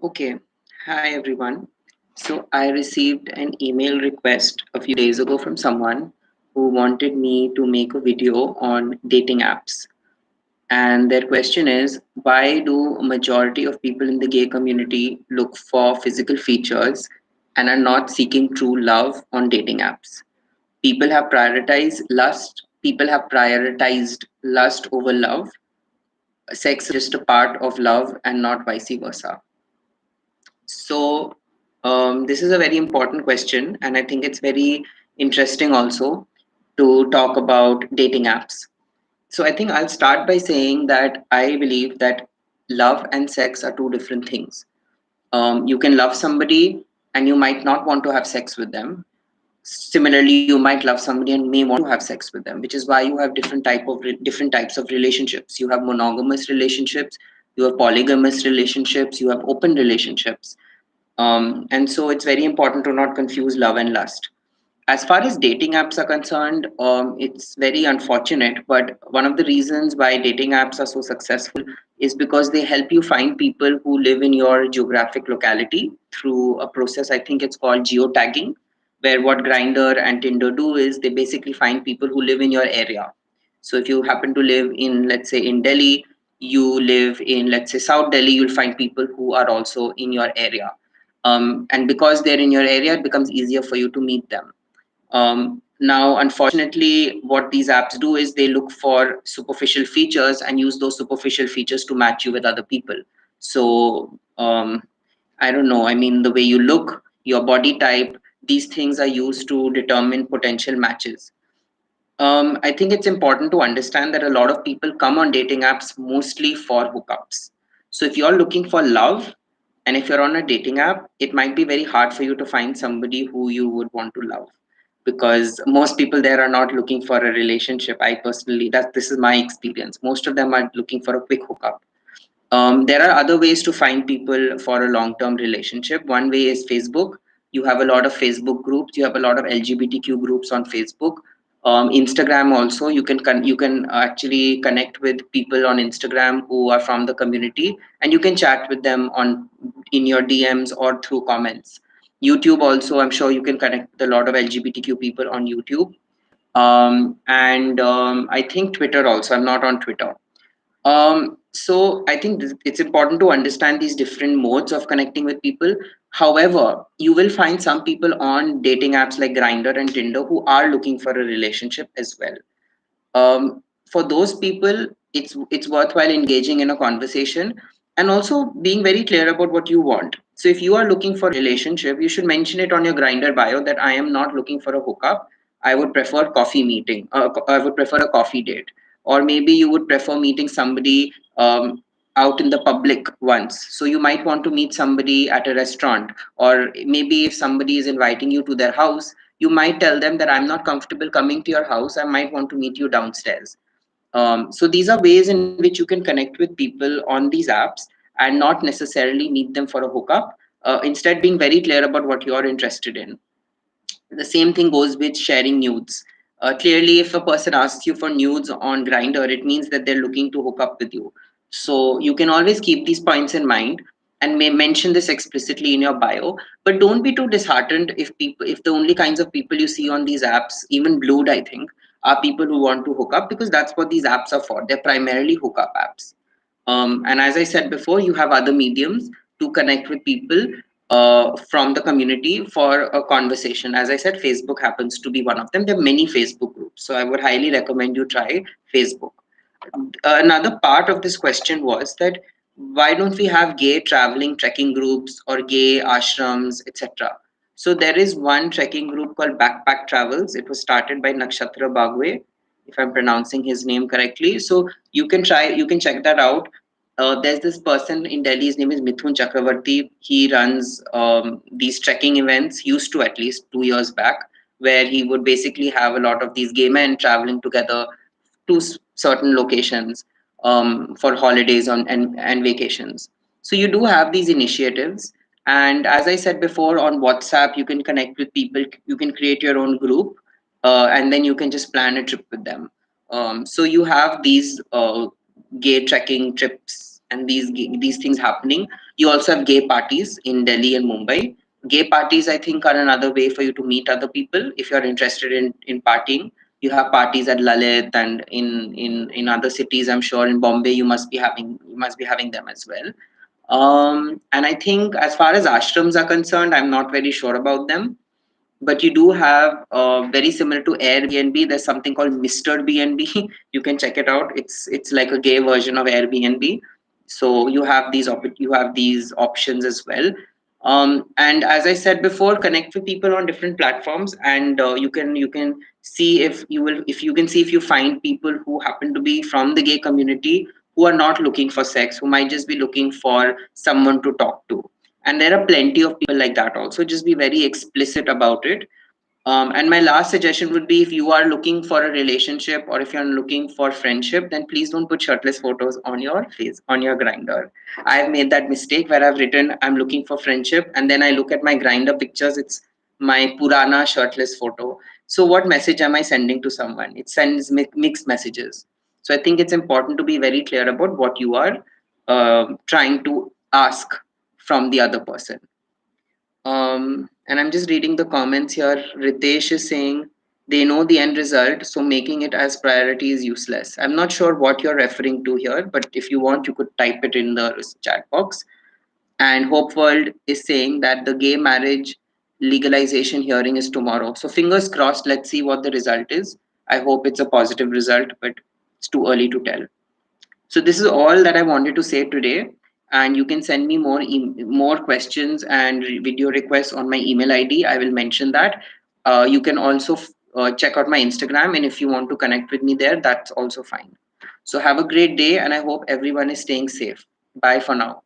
Okay. Hi, everyone. So, I received an email request a few days ago from someone who wanted me to make a video on dating apps. And their question is, why do a majority of people in the gay community look for physical features and are not seeking true love on dating apps? People have prioritized lust over love. Sex is just a part of love and not vice versa. So, this is a very important question, and I think it's very interesting also to talk about dating apps. So, I think I'll start by saying that I believe that love and sex are two different things. You can love somebody and you might not want to have sex with them. Similarly, you might love somebody and may want to have sex with them, which is why you have different types of relationships. You have monogamous relationships, you have polygamous relationships, you have open relationships, and so it's very important to not confuse love and lust. As far as dating apps are concerned, it's very unfortunate, but one of the reasons why dating apps are so successful is because they help you find people who live in your geographic locality through a process. I think it's called geotagging, where what Grinder and Tinder do is they basically find people who live in your area. So if you happen to live in, let's say, in Delhi, you live in, let's say, South Delhi, you'll find people who are also in your area. And because they're in your area, it becomes easier for you to meet them. Now, unfortunately, what these apps do is they look for superficial features and use those superficial features to match you with other people. So, I don't know. I mean, the way you look, your body type, these things are used to determine potential matches. I think it's important to understand that a lot of people come on dating apps mostly for hookups. So if you're looking for love and if you're on a dating app, it might be very hard for you to find somebody who you would want to love because most people there are not looking for a relationship. I personally, that this is my experience. Most of them are looking for a quick hookup. There are other ways to find people for a long term relationship. One way is Facebook. You have a lot of Facebook groups. You have a lot of LGBTQ groups on Facebook. Instagram also. You can actually connect with people on Instagram who are from the community, and you can chat with them on in your DMs or through comments. YouTube also. I'm sure you can connect with a lot of LGBTQ people on YouTube. And I think Twitter also. I'm not on Twitter. So I think it's important to understand these different modes of connecting with people. However, you will find some people on dating apps like Grindr and Tinder who are looking for a relationship as well. For those people, it's worthwhile engaging in a conversation and also being very clear about what you want. So if you are looking for a relationship, you should mention it on your Grindr bio that I am not looking for a hookup. I would prefer coffee meeting. I would prefer a coffee date, or maybe you would prefer meeting somebody out in the public once. So you might want to meet somebody at a restaurant, or maybe if somebody is inviting you to their house, you might tell them that I'm not comfortable coming to your house. I might want to meet you downstairs. So these are ways in which you can connect with people on these apps and not necessarily meet them for a hookup. Instead, being very clear about what you're interested in. The same thing goes with sharing nudes. Clearly, if a person asks you for nudes on Grindr, it means that they're looking to hook up with you. So you can always keep these points in mind and may mention this explicitly in your bio. But don't be too disheartened if the only kinds of people you see on these apps, even Blued, I think, are people who want to hook up because that's what these apps are for. They're primarily hookup apps. And as I said before, you have other mediums to connect with people from the community for a conversation. As I said, Facebook happens to be one of them. There are many Facebook groups. So I would highly recommend you try Facebook. Another part of this question was that why don't we have gay traveling trekking groups or gay ashrams, etc.? So there is one trekking group called Backpack Travels. It was started by Nakshatra Bagwe, if I'm pronouncing his name correctly. So you can check that out. There's this person in Delhi, his name is Mithun Chakravarti. He runs these trekking events, used to at least 2 years back, where he would basically have a lot of these gay men traveling together to certain locations for holidays and vacations. So you do have these initiatives. And as I said before, on WhatsApp, you can connect with people, you can create your own group, and then you can just plan a trip with them. So you have these gay trekking trips and these things happening. You also have gay parties in Delhi and Mumbai. Gay parties, I think, are another way for you to meet other people if you're interested in partying. You have parties at Lalit and in other cities. I'm sure in Bombay you must be having them as well. And I think as far as ashrams are concerned, I'm not very sure about them, but you do have very similar to Airbnb. There's something called Mr. BNB. You can check it out. It's like a gay version of Airbnb. So you have these options as well. And as I said before, connect with people on different platforms, and you can see if you find people who happen to be from the gay community who are not looking for sex, who might just be looking for someone to talk to. And there are plenty of people like that also. Just be very explicit about it. And my last suggestion would be, if you are looking for a relationship or if you're looking for friendship, then please don't put shirtless photos on your face, on your grinder. I've made that mistake where I've written I'm looking for friendship, and then I look at my grinder pictures, it's my Purana shirtless photo. So what message am I sending to someone? It sends mixed messages. So I think it's important to be very clear about what you are trying to ask from the other person. And I'm just reading the comments here. Ritesh is saying they know the end result, so making it as priority is useless. I'm not sure what you're referring to here, but if you want, you could type it in the chat box. And Hope World is saying that the gay marriage legalization hearing is tomorrow. So fingers crossed, let's see what the result is. I hope it's a positive result, but it's too early to tell. So this is all that I wanted to say today, and you can send me more questions and video requests on my email ID. I will mention that. You can also check out my Instagram, and if you want to connect with me there, that's also fine. So have a great day, and I hope everyone is staying safe. Bye for now.